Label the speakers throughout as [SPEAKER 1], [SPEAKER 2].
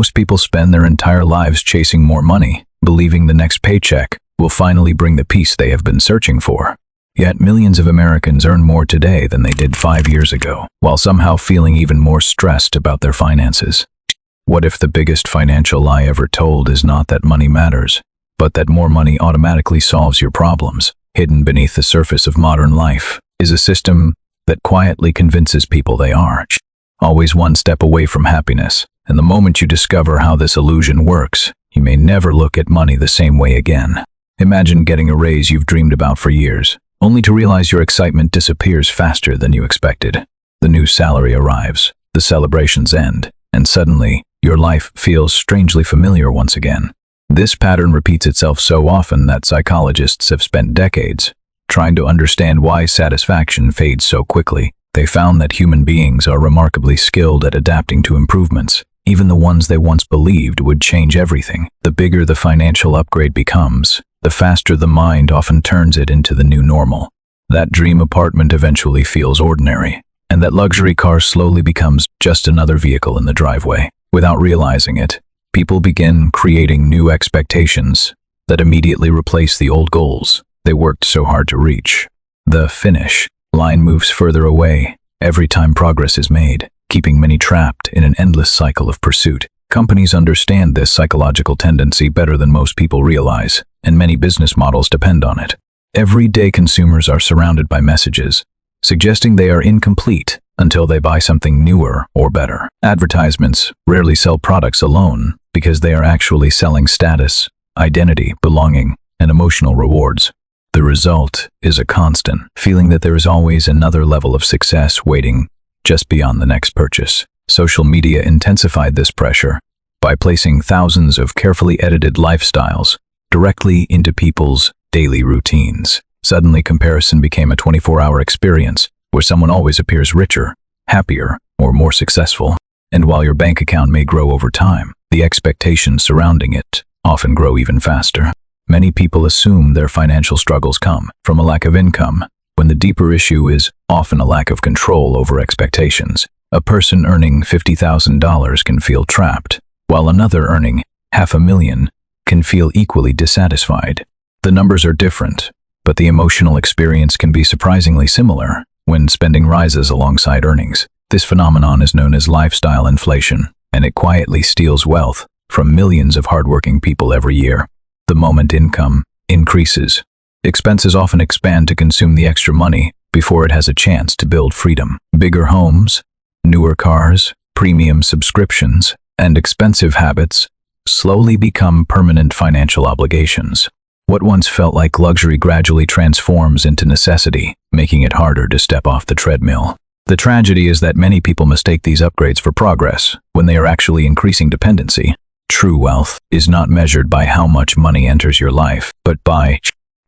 [SPEAKER 1] Most people spend their entire lives chasing more money, believing the next paycheck will finally bring the peace they have been searching for. Yet millions of Americans earn more today than they did 5 years ago, while somehow feeling even more stressed about their finances. What if the biggest financial lie ever told is not that money matters, but that more money automatically solves your problems? Hidden beneath the surface of modern life is a system that quietly convinces people they are always one step away from happiness. And the moment you discover how this illusion works, you may never look at money the same way again. Imagine getting a raise you've dreamed about for years, only to realize your excitement disappears faster than you expected. The new salary arrives, the celebrations end, and suddenly, your life feels strangely familiar once again. This pattern repeats itself so often that psychologists have spent decades trying to understand why satisfaction fades so quickly. They found that human beings are remarkably skilled at adapting to improvements, even the ones they once believed would change everything. The bigger the financial upgrade becomes, the faster the mind often turns it into the new normal. That dream apartment eventually feels ordinary, and that luxury car slowly becomes just another vehicle in the driveway. Without realizing it, people begin creating new expectations that immediately replace the old goals they worked so hard to reach. The finish line moves further away every time progress is made, keeping many trapped in an endless cycle of pursuit. Companies understand this psychological tendency better than most people realize, and many business models depend on it. Every day consumers are surrounded by messages suggesting they are incomplete until they buy something newer or better. Advertisements rarely sell products alone because they are actually selling status, identity, belonging, and emotional rewards. The result is a constant feeling that there is always another level of success waiting just beyond the next purchase. Social media intensified this pressure by placing thousands of carefully edited lifestyles directly into people's daily routines. Suddenly, comparison became a 24-hour experience where someone always appears richer, happier, or more successful. And while your bank account may grow over time, the expectations surrounding it often grow even faster. Many people assume their financial struggles come from a lack of income, when the deeper issue is often a lack of control over expectations. A person earning $50,000 can feel trapped, while another earning $500,000 can feel equally dissatisfied. The numbers are different, but the emotional experience can be surprisingly similar when spending rises alongside earnings. This phenomenon is known as lifestyle inflation, and it quietly steals wealth from millions of hardworking people every year. The moment income increases, expenses often expand to consume the extra money before it has a chance to build freedom. Bigger homes, newer cars, premium subscriptions, and expensive habits slowly become permanent financial obligations. What once felt like luxury gradually transforms into necessity, making it harder to step off the treadmill. The tragedy is that many people mistake these upgrades for progress when they are actually increasing dependency. True wealth is not measured by how much money enters your life, but by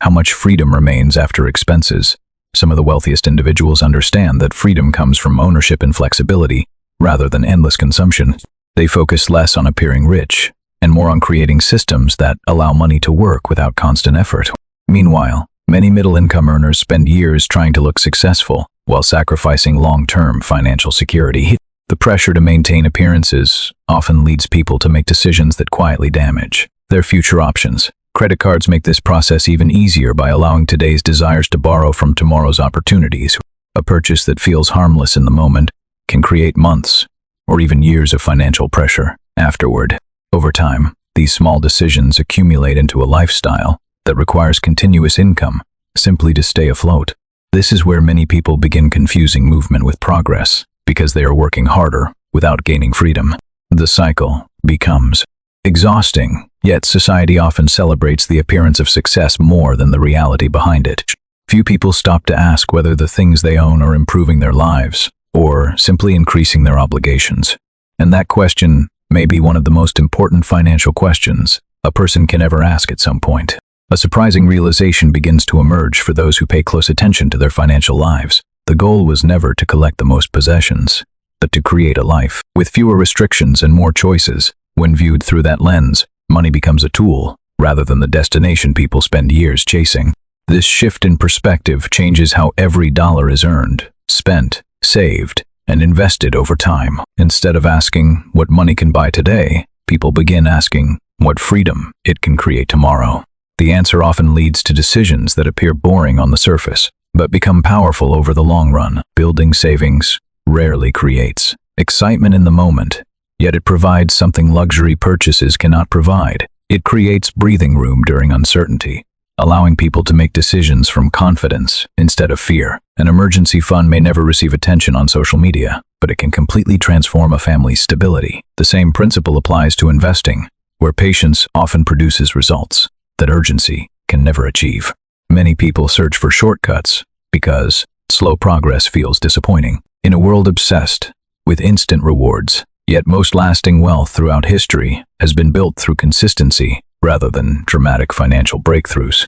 [SPEAKER 1] how much freedom remains after expenses. Some of the wealthiest individuals understand that freedom comes from ownership and flexibility, rather than endless consumption. They focus less on appearing rich, and more on creating systems that allow money to work without constant effort. Meanwhile, many middle-income earners spend years trying to look successful, while sacrificing long-term financial security. The pressure to maintain appearances often leads people to make decisions that quietly damage their future options. Credit cards make this process even easier by allowing today's desires to borrow from tomorrow's opportunities. A purchase that feels harmless in the moment can create months or even years of financial pressure afterward. Over time, these small decisions accumulate into a lifestyle that requires continuous income simply to stay afloat. This is where many people begin confusing movement with progress, because they are working harder without gaining freedom. The cycle becomes exhausting, yet society often celebrates the appearance of success more than the reality behind it. Few people stop to ask whether the things they own are improving their lives or simply increasing their obligations. And that question may be one of the most important financial questions a person can ever ask at some point. A surprising realization begins to emerge for those who pay close attention to their financial lives. The goal was never to collect the most possessions, but to create a life with fewer restrictions and more choices. When viewed through that lens, money becomes a tool rather than the destination people spend years chasing. This shift in perspective changes how every dollar is earned, spent, saved, and invested over time. Instead of asking what money can buy today, people begin asking what freedom it can create tomorrow. The answer often leads to decisions that appear boring on the surface, but become powerful over the long run. Building savings rarely creates excitement in the moment, yet it provides something luxury purchases cannot provide. It creates breathing room during uncertainty, allowing people to make decisions from confidence instead of fear. An emergency fund may never receive attention on social media, but it can completely transform a family's stability. The same principle applies to investing, where patience often produces results that urgency can never achieve. Many people search for shortcuts because slow progress feels disappointing. In a world obsessed with instant rewards, yet most lasting wealth throughout history has been built through consistency rather than dramatic financial breakthroughs.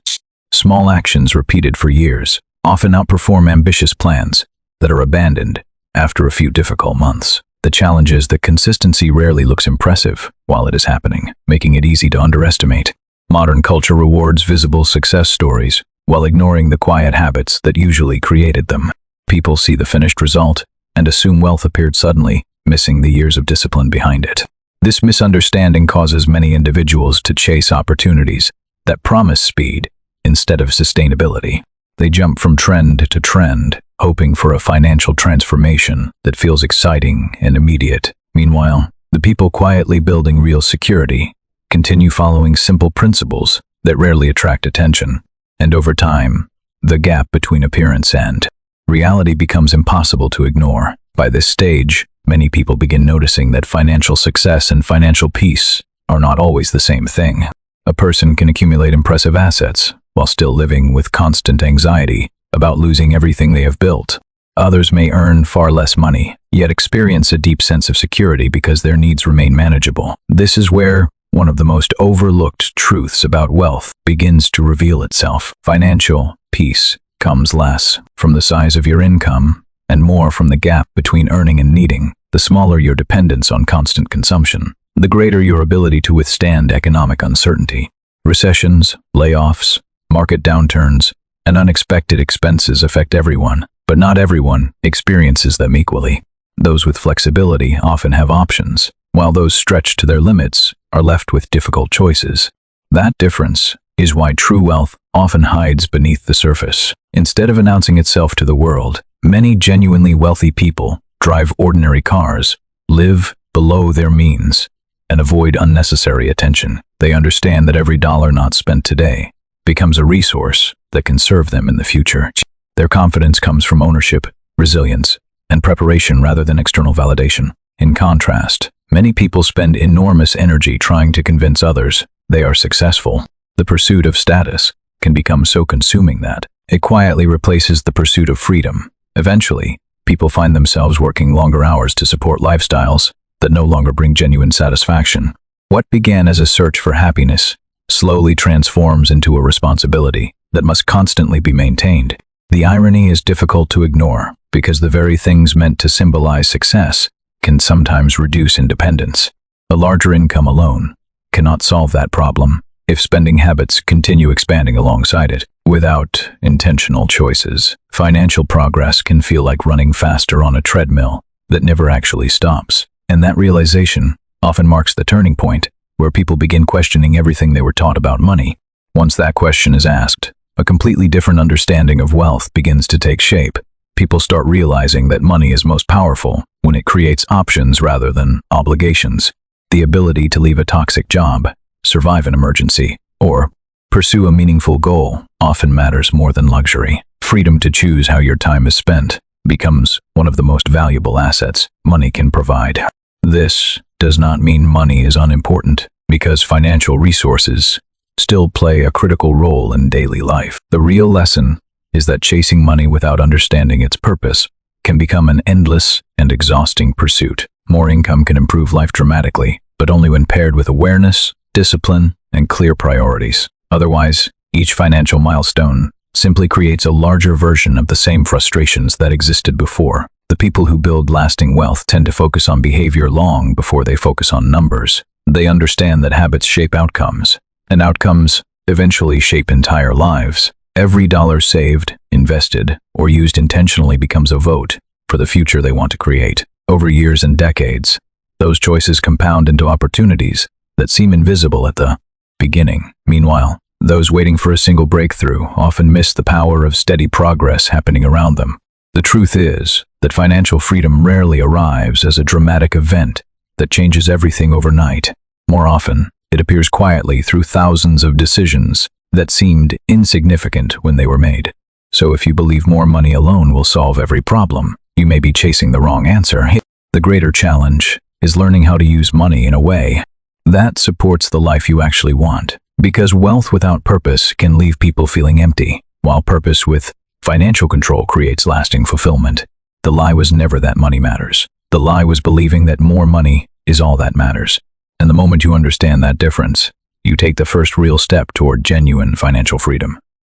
[SPEAKER 1] Small actions repeated for years often outperform ambitious plans that are abandoned after a few difficult months. The challenge is that consistency rarely looks impressive while it is happening, making it easy to underestimate. Modern culture rewards visible success stories while ignoring the quiet habits that usually created them. People see the finished result and assume wealth appeared suddenly, missing the years of discipline behind it. This misunderstanding causes many individuals to chase opportunities that promise speed instead of sustainability. They jump from trend to trend, hoping for a financial transformation that feels exciting and immediate. Meanwhile, the people quietly building real security continue following simple principles that rarely attract attention. And over time, the gap between appearance and reality becomes impossible to ignore. By this stage, many people begin noticing that financial success and financial peace are not always the same thing. A person can accumulate impressive assets while still living with constant anxiety about losing everything they have built. Others may earn far less money, yet experience a deep sense of security because their needs remain manageable. This is where one of the most overlooked truths about wealth begins to reveal itself. Financial peace comes less from the size of your income and more from the gap between earning and needing. The smaller your dependence on constant consumption, the greater your ability to withstand economic uncertainty. Recessions, layoffs, market downturns, and unexpected expenses affect everyone, but not everyone experiences them equally. Those with flexibility often have options, while those stretched to their limits are left with difficult choices. That difference is why true wealth often hides beneath the surface. Instead of announcing itself to the world, many genuinely wealthy people drive ordinary cars, live below their means, and avoid unnecessary attention. They understand that every dollar not spent today becomes a resource that can serve them in the future. Their confidence comes from ownership, resilience, and preparation rather than external validation. In contrast, many people spend enormous energy trying to convince others they are successful. The pursuit of status can become so consuming that it quietly replaces the pursuit of freedom. Eventually, people find themselves working longer hours to support lifestyles that no longer bring genuine satisfaction. What began as a search for happiness slowly transforms into a responsibility that must constantly be maintained. The irony is difficult to ignore because the very things meant to symbolize success can sometimes reduce independence. A larger income alone cannot solve that problem if spending habits continue expanding alongside it. Without intentional choices, financial progress can feel like running faster on a treadmill that never actually stops. And that realization often marks the turning point where people begin questioning everything they were taught about money. Once that question is asked, a completely different understanding of wealth begins to take shape. People start realizing that money is most powerful when it creates options rather than obligations. The ability to leave a toxic job, survive an emergency, or pursue a meaningful goal often matters more than luxury. Freedom to choose how your time is spent becomes one of the most valuable assets money can provide. This does not mean money is unimportant, because financial resources still play a critical role in daily life. The real lesson is that chasing money without understanding its purpose can become an endless and exhausting pursuit. More income can improve life dramatically, but only when paired with awareness, discipline, and clear priorities. Otherwise, each financial milestone simply creates a larger version of the same frustrations that existed before. The people who build lasting wealth tend to focus on behavior long before they focus on numbers. They understand that habits shape outcomes, and outcomes eventually shape entire lives. Every dollar saved, invested, or used intentionally becomes a vote for the future they want to create. Over years and decades, those choices compound into opportunities that seem invisible at the beginning. Meanwhile, those waiting for a single breakthrough often miss the power of steady progress happening around them. The truth is that financial freedom rarely arrives as a dramatic event that changes everything overnight. More often, it appears quietly through thousands of decisions that seemed insignificant when they were made. So if you believe more money alone will solve every problem, you may be chasing the wrong answer. The greater challenge is learning how to use money in a way that supports the life you actually want. Because wealth without purpose can leave people feeling empty, while purpose with financial control creates lasting fulfillment. The lie was never that money matters. The lie was believing that more money is all that matters. And the moment you understand that difference, you take the first real step toward genuine financial freedom.